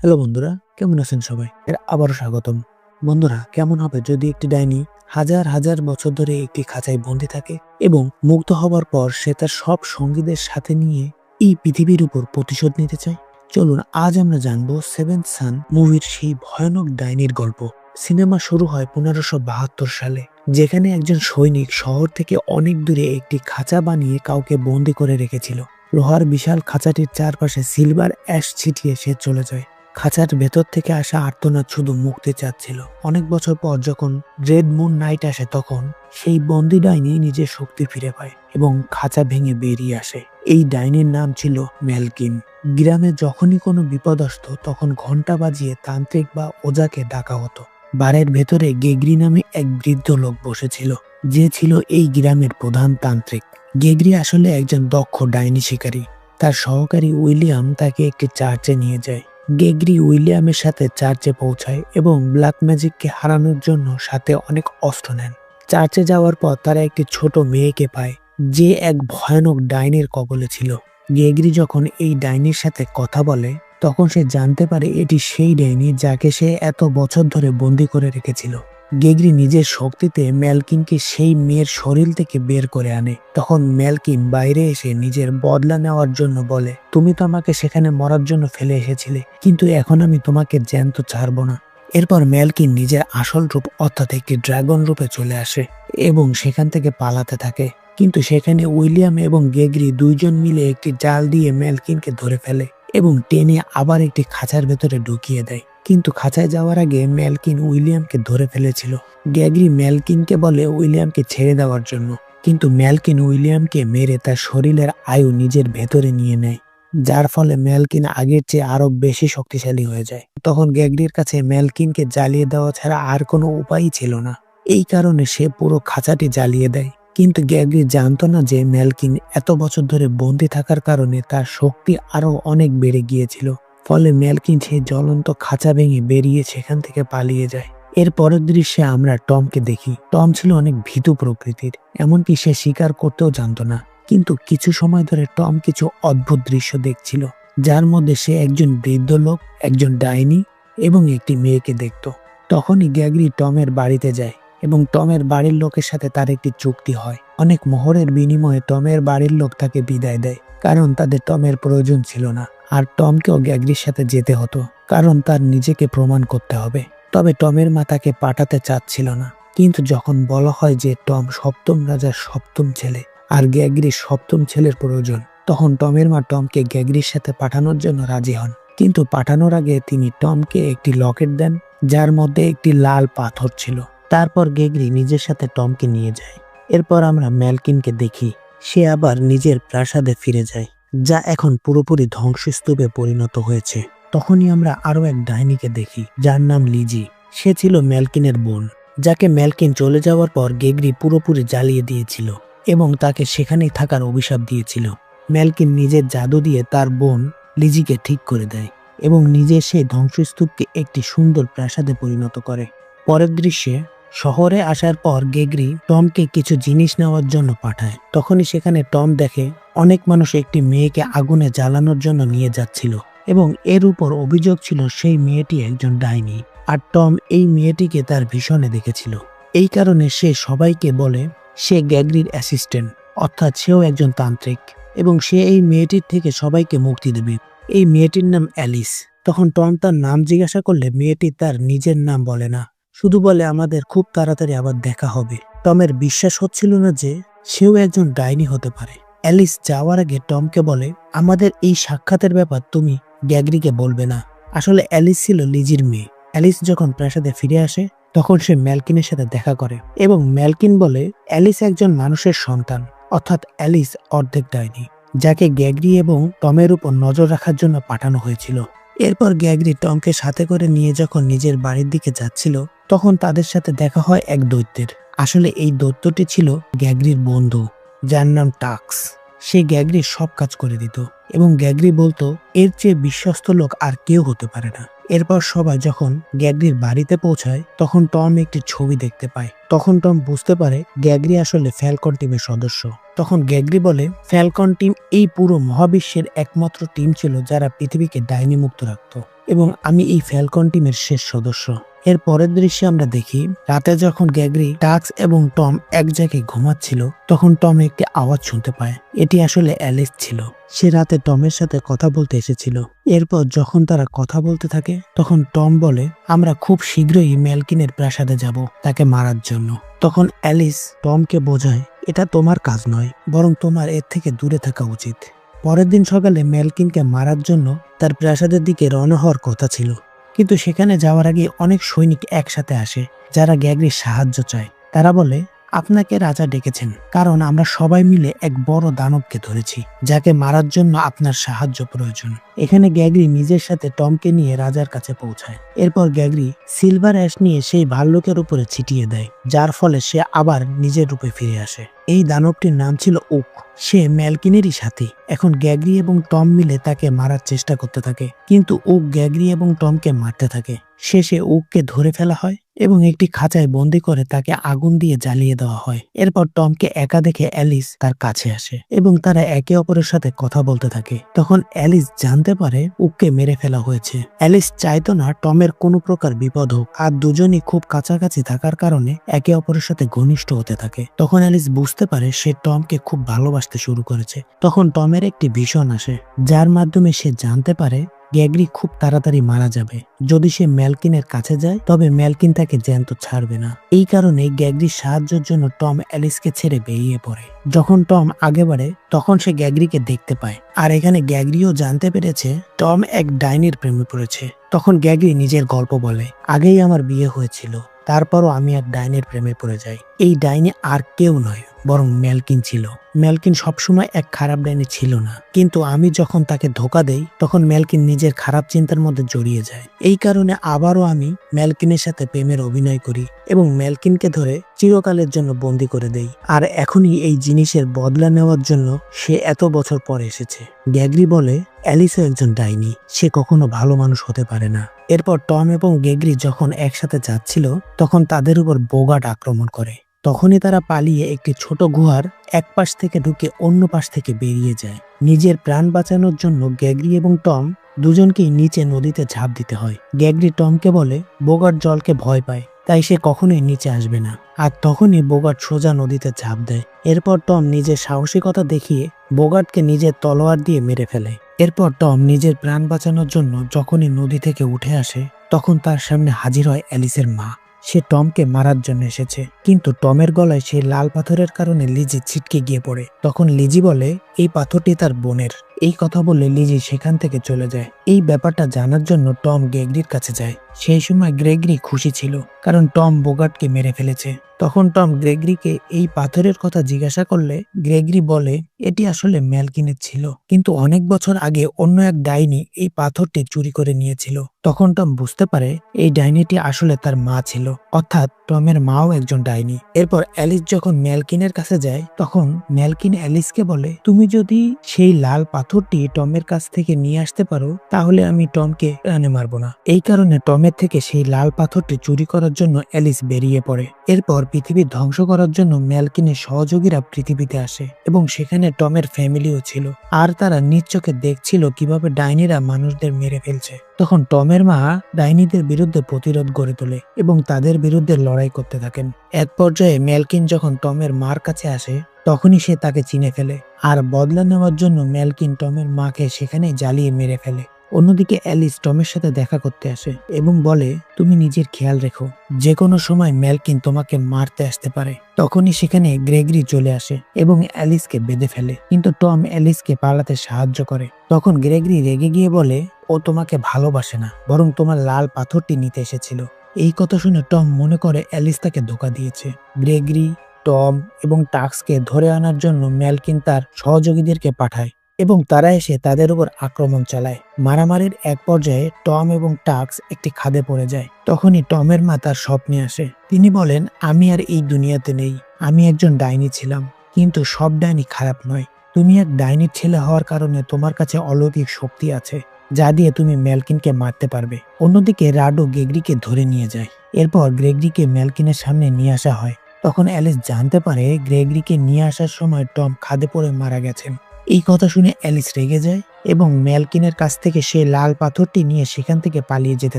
Hello বন্ধুরা, কেমন আছেন সবাই? আবারও স্বাগতম। বন্ধুরা, কেমন হবে যদি একটি ডাইনি হাজার হাজার বছর ধরে একটি খাঁচায় বন্দি থাকে এবং মুক্ত হবার পর সে তার সব সঙ্গীদের সাথে নিয়ে এই পৃথিবীর উপর প্রতিশোধ নিতে চায়? চলুন আজ আমরা জানবো সেভেন্থ সান মুভির সেই ভয়ানক ডাইনির গল্প। সিনেমা শুরু হয় 1572 সালে, যেখানে একজন সৈনিক শহর থেকে অনেক দূরে একটি খাঁচা বানিয়ে কাউকে বন্দি করে রেখেছিল। লোহার বিশাল খাঁচাটির চারপাশে সিলভার অ্যাশ ছিটিয়ে সে চলে যায়। খাঁচার ভেতর থেকে আসা আর্তনাদ শুধু মুক্তি চাচ্ছিল। অনেক বছর পর যখন রেড মুন নাইট আসে, তখন সেই বন্দি ডাইনি নিজের শক্তি ফিরে পায় এবং খাঁচা ভেঙে বেরিয়ে আসে। এই ডাইনির নাম ছিল মেলকিন। গ্রামে যখনই কোনো বিপদ আসতো, তখন ঘন্টা বাজিয়ে তান্ত্রিক বা ওজাকে ডাকা হতো। বাড়ির ভেতরে গেগরি নামে এক বৃদ্ধ লোক বসেছিল, যে ছিল এই গ্রামের প্রধান তান্ত্রিক। গেগরি আসলে একজন দক্ষ ডাইনি শিকারী। তার সহকারী উইলিয়াম তাকে একটি চার্চে নিয়ে যায়। গেগরি উইলিয়ামের সাথে চার্চে পৌঁছায় এবং ব্ল্যাক ম্যাজিককে হারানোর জন্য সাথে অনেক অস্ত্র নেন। চার্চে যাওয়ার পর তারা একটি ছোট মেয়েকে পায়, যে এক ভয়ানক ডাইনির কবলে ছিল। গেগরি যখন এই ডাইনির সাথে কথা বলে, তখন সে জানতে পারে এটি সেই ডাইনি যাকে সে এত বছর ধরে বন্দি করে রেখেছিল। গেগরি নিজের শক্তিতে মেলকিনকে সেই মেয়ের শরীর থেকে বের করে আনে। তখন মেলকিন বাইরে এসে নিজের বদলা নেওয়ার জন্য বলে, তুমি তো আমাকে সেখানে মরার জন্য ফেলে এসেছিলে, কিন্তু এখন আমি তোমাকে জ্যান্ত ছাড়বো না। এরপর মেলকিন নিজের আসল রূপ অর্থাৎ একটি ড্রাগন রূপে চলে আসে এবং সেখান থেকে পালাতে থাকে। কিন্তু সেখানে উইলিয়াম এবং গেগরি দুইজন মিলে একটি জাল দিয়ে মেলকিনকে ধরে ফেলে এবং টেনে আবার একটি খাঁচার ভেতরে ঢুকিয়ে দেয়। কিন্তু খাঁচায় যাওয়ার আগে মেলকিন উইলিয়ামকে ধরে ফেলেছিল। গ্যাগরি মেলকিনকে বলে উইলিয়ামকে ছেড়ে দেওয়ার জন্য, কিন্তু মেলকিন উইলিয়ামকে মেরে তার শরীরের আয়ু নিজের ভেতরে নিয়ে নেয়, যার ফলে মেলকিন আগের চেয়ে আরো বেশি শক্তিশালী হয়ে যায়। তখন গ্যাগরির কাছে মেলকিনকে জ্বালিয়ে দেওয়া ছাড়া আর কোনো উপায়ই ছিল না। এই কারণে সে পুরো খাঁচাটি জ্বালিয়ে দেয়। কিন্তু গ্যাগরি জানতো না যে মেলকিন এত বছর ধরে বন্দি থাকার কারণে তার শক্তি আরো অনেক বেড়ে গিয়েছিল। ফলে মেলকিন সেই জ্বলন্ত খাঁচা ভেঙে বেরিয়ে সেখান থেকে পালিয়ে যায়। এর পরের দৃশ্যে আমরা টমকে দেখি। টম ছিল অনেক ভীতু প্রকৃতির, এমনকি সে শিকার করতেও জানতো না। কিন্তু কিছু সময় ধরে টম কিছু অদ্ভুত দৃশ্য দেখছিল, যার মধ্যে সে একজন বৃদ্ধ লোক, একজন ডাইনি এবং একটি মেয়েকে দেখত। তখনই গ্যাগরি টমের বাড়িতে যায় এবং টমের বাড়ির লোকের সাথে তার একটি চুক্তি হয়। অনেক মোহরের বিনিময়ে টমের বাড়ির লোক তাকে বিদায় দেয়, কারণ তাদের টমের প্রয়োজন ছিল না। আর টমকেও গ্যাগরির সাথে যেতে হতো, কারণ তার নিজেকে প্রমাণ করতে হবে। তবে টমের মা তাকে পাঠাতে চাচ্ছিল না। কিন্তু যখন বলা হয় যে টম সপ্তম রাজার সপ্তম ছেলে আর গ্যাগরির সপ্তম ছেলের প্রয়োজন, তখন টমের মা টমকে গ্যাগরির সাথে পাঠানোর জন্য রাজি হন। কিন্তু পাঠানোর আগে তিনি টমকে একটি লকেট দেন, যার মধ্যে একটি লাল পাথর ছিল। তারপর গ্যাগরি নিজের সাথে টমকে নিয়ে যায়। এরপর আমরা মেলকিনকে দেখি। সে আবার নিজের প্রাসাদে ফিরে যায়, যা এখন পুরোপুরি ধ্বংসস্তূপে পরিণত হয়েছে। তখনই আমরা আরো এক ডাইনিকে দেখি, যার নাম লিজি। সে ছিল মেলকিনের বোন, যাকে মেলকিন চলে যাওয়ার পর গেগরি পুরোপুরি জ্বালিয়ে দিয়েছিল এবং তাকে সেখানেই থাকার অভিশাপ দিয়েছিল। মেলকিন নিজের জাদু দিয়ে তার বোন লিজিকে ঠিক করে দেয় এবং নিজে সেই ধ্বংসস্তূপকে একটি সুন্দর প্রাসাদে পরিণত করে। পরের দৃশ্যে শহরে আসার পর গেগরি টমকে কিছু জিনিস নেওয়ার জন্য পাঠায়। তখনই সেখানে টম দেখে অনেক মানুষ একটি মেয়েকে আগুনে জ্বালানোর জন্য নিয়ে যাচ্ছিল এবং এর উপর অভিযোগ ছিল সেই মেয়েটি একজন ডাইনি। আর টম এই মেয়েটিকে তার ভিশনে দেখেছিল। এই কারণে সে সবাইকে বলে সে গ্যাগরির অ্যাসিস্ট্যান্ট, অর্থাৎ সেও একজন তান্ত্রিক এবং সে এই মেয়েটির থেকে সবাইকে মুক্তি দেবে। এই মেয়েটির নাম অ্যালিস। তখন টম তার নাম জিজ্ঞাসা করলে মেয়েটি তার নিজের নাম বলে না, শুধু বলে আমাদের খুব তাড়াতাড়ি আবার দেখা হবে। টমের বিশ্বাস হচ্ছিল না যে সেও একজন ডাইনি হতে পারে। অ্যালিস যাওয়ার আগে টমকে বলে, আমাদের এই সাক্ষাতের ব্যাপার তুমি গ্যাগরিকে বলবে না। আসলে অ্যালিস ছিল লিজির মেয়ে। অ্যালিস যখন প্রাসাদে ফিরে আসে, তখন সে মেলকিনের সাথে দেখা করে এবং মেলকিন বলে অ্যালিস একজন মানুষের সন্তান, অর্থাৎ অ্যালিস অর্ধেক ডাইনি, যাকে গ্যাগরি এবং টমের উপর নজর রাখার জন্য পাঠানো হয়েছিল। এরপর গ্যাগরি টমকে সাথে করে নিয়ে যখন নিজের বাড়ির দিকে যাচ্ছিল, তখন তাদের সাথে দেখা হয় এক দৈত্যের। আসলে এই দৈত্যটি ছিল গ্যাগরির বন্ধু, যার নাম টাক্স। সে গ্যাগরির সব কাজ করে দিত এবং গ্যাগরি বলতো এর চেয়ে বিশ্বস্ত লোক আর কেউ হতে পারে না। এরপর সবাই যখন গ্যাগরির বাড়িতে পৌঁছায়, তখন টম একটি ছবি দেখতে পায়। তখন টম বুঝতে পারে গ্যাগরি আসলে ফ্যালকন টিমের সদস্য। তখন গ্যাগরি বলে ফ্যালকন টিম এই পুরো মহাবিশ্বের একমাত্র টিম ছিল যারা পৃথিবীকে ডাইনি মুক্ত রাখত এবং আমি এই ফ্যালকন টিমের শেষ সদস্য। এর পরের দৃশ্যে আমরা দেখি রাতে যখন গ্রেগরি, টাক্স এবং টম এক জায়গায় ঘুমাচ্ছিল তখন টম একটি আওয়াজ শুনতে পায়। এটি আসলে অ্যালিস ছিল। সে রাতে টমের সাথে কথা বলতে এসেছিল। এরপর যখন তারা কথা বলতে থাকে তখন টম বলে, আমরা খুব শীঘ্রই মেলকিনের প্রাসাদে যাব তাকে মারার জন্য। তখন অ্যালিস টমকে বোঝায়, এটা তোমার কাজ নয়, বরং তোমার এর থেকে দূরে থাকা উচিত। পরের দিন সকালে মেলকিনকে মারার জন্য তার প্রাসাদের দিকে রওনা হওয়ার কথা ছিল, কিন্তু সেখানে যাওয়ার আগে অনেক সৈনিক একসাথে আসে যারা গ্রেগরির সাহায্য চায়। তারা বলে, আপনাকে রাজা ডেকেছেন কারণ আমরা সবাই মিলে এক বড় দানবকে ধরেছি যাকে মারার জন্য আপনার সাহায্য প্রয়োজন। এখানে গ্রেগরি নিজের সাথে টমকে নিয়ে রাজার কাছে পৌঁছায়। এরপর গ্রেগরি সিলভার অ্যাশ নিয়ে সেই ভাল্লুকের উপরে ছিটিয়ে দেয়, যার ফলে সে আবার নিজের রূপে ফিরে আসে। এই দানবটির নাম ছিল ওক। সে মেলকিনেরই সাথী। এখন গ্রেগরি এবং টম মিলে তাকে মারার চেষ্টা করতে থাকে, কিন্তু ওক গ্রেগরি এবং টমকে মারতে থাকে। শেষে ওককে ধরে ফেলা হয় এবং একটি খাঁচায় বন্দি করে তাকে আগুন দিয়ে জ্বালিয়ে দেওয়া হয়। এরপর টমকে একা দেখে অ্যালিস তার কাছে আসে এবং তারা একে অপরের সাথে কথা বলতে থাকে। তখন অ্যালিস জানতে পারে ওককে মেরে ফেলা হয়েছে। অ্যালিস চাইতো না টমের কোনো প্রকার বিপদ হোক, আর দুজনই খুব কাছাকাছি থাকার কারণে একে অপরের সাথে ঘনিষ্ঠ হতে থাকে। তখন অ্যালিস বুঝতে পারে সে টমকে খুব ভালোবাসতে শুরু করেছে। তখন টমের একটি ভিশন আসে, যার মাধ্যমে সে জানতে পারে গ্রেগরি খুব তাড়াতাড়ি মারা যাবে। যদি সে মেলকিনের কাছে যায় তবে মেলকিন তাকে জ্যান্ত ছাড়বে না। এই কারণে গ্রেগরির সাহায্যের জন্য টম অ্যালিসকে ছেড়ে বেরিয়ে পড়ে। যখন টম আগে বাড়ে তখন সে গ্রেগরিকে দেখতে পায়, আর এখানে গ্রেগরিও জানতে পেরেছে টম এক ডাইনির প্রেমে পড়েছে। তখন গ্রেগরি নিজের গল্প বলে, আগেই আমার বিয়ে হয়েছিল, তারপরও আমি এক ডাইনির প্রেমে পড়ে যাই। এই ডাইনি আর কেউ নয়, বরং মেলকিন ছিল। মেলকিন সবসময় এক খারাপ ডাইনি ছিল না, কিন্তু আমি যখন তাকে ধোকা দেই তখন মেলকিন নিজের খারাপ চিন্তার মধ্যে জড়িয়ে যায়। এই কারণে আবারও আমি মেলকিনের সাথে প্রেমের অভিনয় করি এবং মেলকিনকে ধরে চিরকালের জন্য বন্দি করে দেই। আর এখনই এই জিনিসের বদলা নেওয়ার জন্য সে এত বছর পরে এসেছে। গ্রেগরি বলে, অ্যালিসও একজন ডাইনি, সে কখনো ভালো মানুষ হতে পারে না। এরপর টম এবং গ্রেগরি যখন একসাথে যাচ্ছিল তখন তাদের উপর বোগাট আক্রমণ করে। তখনই তারা পালিয়ে একটি ছোট গুহার এক পাশ থেকে ঢুকে অন্য পাশ থেকে বেরিয়ে যায়। নিজের প্রাণ বাঁচানোর জন্য গ্রেগরি এবং টম দুজনকেই নিচে নদীতে ঝাঁপ দিতে হয়। গ্রেগরি টমকে বলে বোগাট জলকে ভয় পায়, তাই সে কখনোই নিচে আসবে না। আর তখনই বোগাট সোজা নদীতে ঝাঁপ দেয়। এরপর টম নিজের সাহসিকতা দেখিয়ে বোগাটকে নিজের তলোয়ার দিয়ে মেরে ফেলে। এরপর টম নিজের প্রাণ বাঁচানোর জন্য যখনই নদী থেকে উঠে আসে তখন তার সামনে হাজির হয় অ্যালিসের মা। সে টমকে মারার জন্য এসেছে, কিন্তু টমের গলায় সেই লাল পাথরের কারণে লিজি ছিটকে গিয়ে পড়ে। তখন লিজি বলে এই পাথরটি তার বোনের। এই কথা বলে লিজি সেখান থেকে চলে যায়। এই ব্যাপারটা জানার জন্য টম গ্রেগরির কাছে যায়। সেই সময় গ্রেগরি খুশি ছিল কারণ টম বোগাটকে মেরে ফেলেছে। তখন টম গ্রেগরিকে এই পাথরের কথা জিজ্ঞাসা করলে গ্রেগরি বলে এটি আসলে মেলকিনের ছিল, কিন্তু অনেক বছর আগে অন্য এক ডাইনি এই পাথরটি চুরি করে নিয়েছিল। তখন টম বুঝতে পারে এই ডাইনিটি আসলে তার মা ছিল, অর্থাৎ টমের মাও একজন ডাইনি। এরপর অ্যালিস যখন মেলকিনের কাছে যায় তখন মেলকিন অ্যালিসকে বলে, তুমি যদি সেই লাল পাথরটি টমের কাছ থেকে নিয়ে আসতে পারো তাহলে আমি টমকে প্রাণে মারবো না। এই কারণে টমের থেকে সেই লাল পাথরটি চুরি করার জন্য অ্যালিস বেরিয়ে পড়ে। এরপর পৃথিবী ধ্বংস করার জন্য মেলকিনের সহযোগীরা পৃথিবীতে আসে এবং সেখানে টমের ফ্যামিলিও ছিল, আর তারা নিজ চোখে দেখছিল কিভাবে ডাইনিরা মানুষদের মেরে ফেলছে। তখন টমের মা ডাইনিদের বিরুদ্ধে প্রতিরোধ গড়ে তোলে এবং তাদের বিরুদ্ধে লড়াই করতে থাকেন। এক পর্যায়ে মেলকিন যখন টমের মার কাছে আসে তখনই সে তাকে চিনে ফেলে, আর বদলা নেওয়ার জন্য মেলকিন টমের মাকে সেখানে জ্বালিয়ে মেরে ফেলে। অন্যদিকে অ্যালিস টমের সাথে দেখা করতে আসে এবং বলে, তুমি নিজের খেয়াল রেখো, যে কোনো সময় মেলকিন তোমাকে মারতে আসতে পারে। তখনই সেখানে গ্রেগরি চলে আসে এবং অ্যালিসকে বেঁধে ফেলে, কিন্তু টম অ্যালিসকে পালাতে সাহায্য করে। তখন গ্রেগরি রেগে গিয়ে বলে, ও তোমাকে ভালোবাসে না, বরং তোমার লাল পাথরটি নিতে এসেছিল। এই কথা শুনে টম মনে করে অ্যালিস তাকে ধোঁকা দিয়েছে। গ্রেগরি, টম এবং টাক্সকে ধরে আনার জন্য মেলকিন তার সহযোগীদেরকে পাঠায় এবং তারা এসে তাদের উপর আক্রমণ চালায়। মারামারির এক পর্যায়ে টম এবং টাক্স একটি খাদে পড়ে যায়। তখনই টমের মা তার স্বপ্নে আসে। তিনি বলেন, আমি আর এই দুনিয়াতে নেই, আমি একজন ডাইনি ছিলাম, কিন্তু সব ডাইনি খারাপ নয়। তুমি এক ডাইনির ছেলে হওয়ার কারণে তোমার কাছে অলৌকিক শক্তি আছে যা দিয়ে তুমি মেলকিনকে মারতে পারবে। অন্যদিকে রাডো গ্রেগরিকে ধরে নিয়ে যায়। এরপর গ্রেগরিকে মেলকিনের সামনে নিয়ে আসা হয়। তখন অ্যালিস জানতে পারে গ্রেগরিকে নিয়ে আসার সময় টম খাদে পড়ে মারা গেছেন। এই কথা শুনে অ্যালিস রেগে যায় এবং ম্যালকিনের কাছ থেকে সে লাল পাথরটি নিয়ে সেখান থেকে পালিয়ে যেতে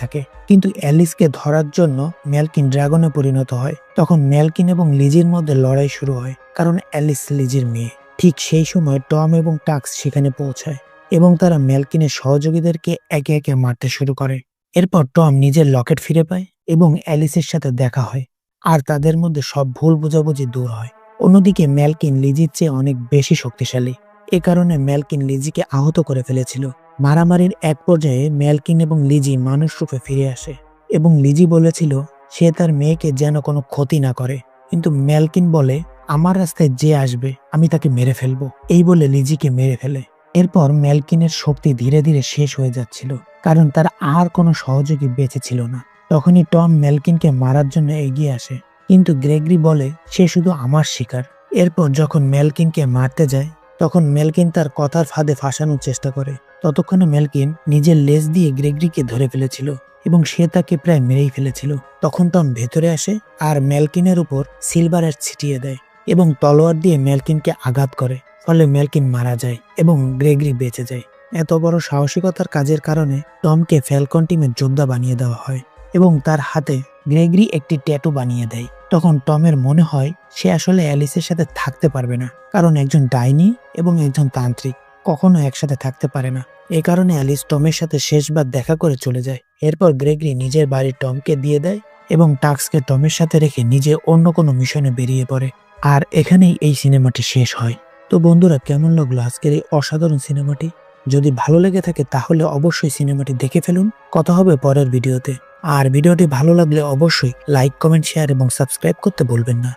থাকে। কিন্তু অ্যালিসকে ধরার জন্য ম্যালকিন ড্রাগনে পরিণত হয়। তখন ম্যালকিন এবং লিজির মধ্যে লড়াই শুরু হয়, কারণ অ্যালিস লিজির মেয়ে। ঠিক সেই সময় টম এবং টাক্স সেখানে পৌঁছায় এবং তারা ম্যালকিনের সহযোগীদেরকে একে একে মারতে শুরু করে। এরপর টম নিজের লকেট ফিরে পায় এবং অ্যালিসের সাথে দেখা হয়, আর তাদের মধ্যে সব ভুল বোঝাবুঝি দূর হয়। অন্যদিকে ম্যালকিন লিজির চেয়ে অনেক বেশি শক্তিশালী। এ কারণে ম্যালকিন লিজিকে আহত করে ফেলেছিল। মারামারির এক পর্যায়ে ম্যালকিন এবং লিজি মানুষ রূপে ফিরে আসে এবং লিজি বলেছিল সে তার মেয়েকে যেন কোনো ক্ষতি না করে, কিন্তু ম্যালকিন বলে আমার রাস্তায় যে আসবে আমি তাকে মেরে ফেলবো। এই বলে লিজিকে মেরে ফেলে। এরপর ম্যালকিনের শক্তি ধীরে ধীরে শেষ হয়ে যাচ্ছিল, কারণ তার আর কোনো সহযোগী বেঁচে ছিল না। তখনই টম ম্যালকিনকে মারার জন্য এগিয়ে আসে, কিন্তু গ্রেগরি বলে সে শুধু আমার শিকার। এরপর যখন ম্যালকিনকে মারতে যায় তখন ম্যালকিন তার কথার ফাঁদে ফাঁসানোর চেষ্টা করে। ততক্ষণে ম্যালকিন নিজের লেজ দিয়ে গ্রেগরিকে ধরে ফেলেছিল এবং সে তাকে প্রায় মেরেই ফেলেছিল। তখন টম ভেতরে আসে আর ম্যালকিনের উপর সিলভার ছিটিয়ে দেয় এবং তলোয়ার দিয়ে ম্যালকিনকে আঘাত করে। ফলে ম্যালকিন মারা যায় এবং গ্রেগরি বেঁচে যায়। এত বড় সাহসিকতার কাজের কারণে টমকে ফ্যালকন টিমের যোদ্ধা বানিয়ে দেওয়া হয় এবং তার হাতে গ্রেগরি একটি ট্যাটু বানিয়ে দেয়। তখন টমের মনে হয় সে আসলে অ্যালিসের সাথে থাকতে পারবে না, কারণ একজন ডাইনি এবং একজন তান্ত্রিক কখনো একসাথে থাকতে পারে না। এ কারণে অ্যালিস টমের সাথে শেষবার দেখা করে চলে যায়। এরপর গ্রেগরি নিজের বাড়ি টমকে দিয়ে দেয় এবং টাক্সকে টমের সাথে রেখে নিজে অন্য কোনো মিশনে বেরিয়ে পড়ে। আর এখানেই এই সিনেমাটি শেষ হয়। তো বন্ধুরা, কেমন লাগলো আজকের এই অসাধারণ সিনেমাটি? যদি ভালো লেগে থাকে তাহলে অবশ্যই সিনেমাটি দেখে ফেলুন। কথা হবে পরের ভিডিওতে। আর ভিডিওটি ভালো লাগলে অবশ্যই লাইক, কমেন্ট, শেয়ার এবং সাবস্ক্রাইব করতে ভুলবেন না।